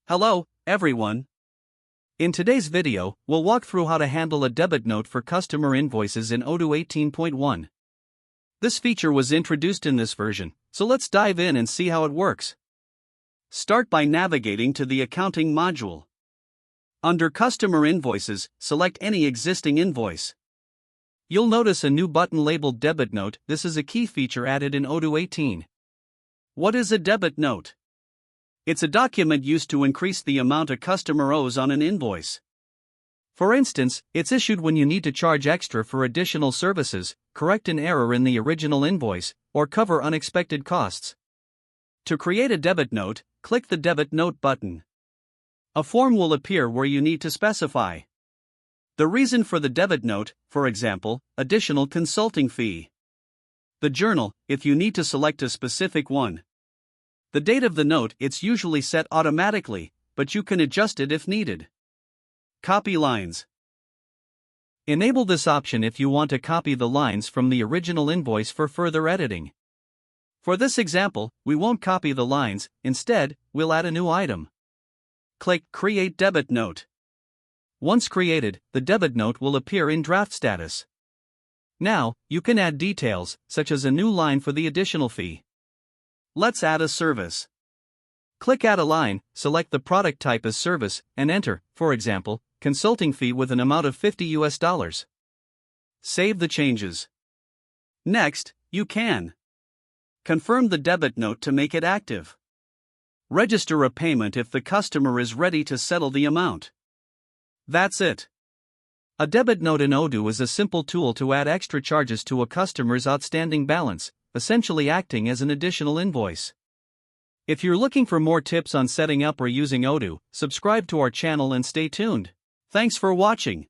Hello, everyone. In today's video, we'll walk through how to handle a debit note for customer invoices in Odoo 18.1. This feature was introduced in this version, so let's dive in and see how it works. Start by navigating to the Accounting module. Under Customer Invoices, select any existing invoice. You'll notice a new button labeled Debit Note. This is a key feature added in Odoo 18. What is a debit note? It's a document used to increase the amount a customer owes on an invoice. For instance, it's issued when you need to charge extra for additional services, correct an error in the original invoice, or cover unexpected costs. To create a debit note, click the Debit Note button. A form will appear where you need to specify the reason for the debit note, for example, additional consulting fee. The journal, if you need to select a specific one. The date of the note, it's usually set automatically, but you can adjust it if needed. Copy lines. Enable this option if you want to copy the lines from the original invoice for further editing. For this example, we won't copy the lines, instead, we'll add a new item. Click Create Debit Note. Once created, the debit note will appear in draft status. Now, you can add details, such as a new line for the additional fee. Let's add a service. Click Add a line, select the product type as service, and enter, for example, consulting fee with an amount of $50. Save the changes. Next, you can confirm the debit note to make it active. Register a payment if the customer is ready to settle the amount. That's it. A debit note in Odoo is a simple tool to add extra charges to a customer's outstanding balance, essentially acting as an additional invoice. If you're looking for more tips on setting up or using Odoo, subscribe to our channel and stay tuned. Thanks for watching.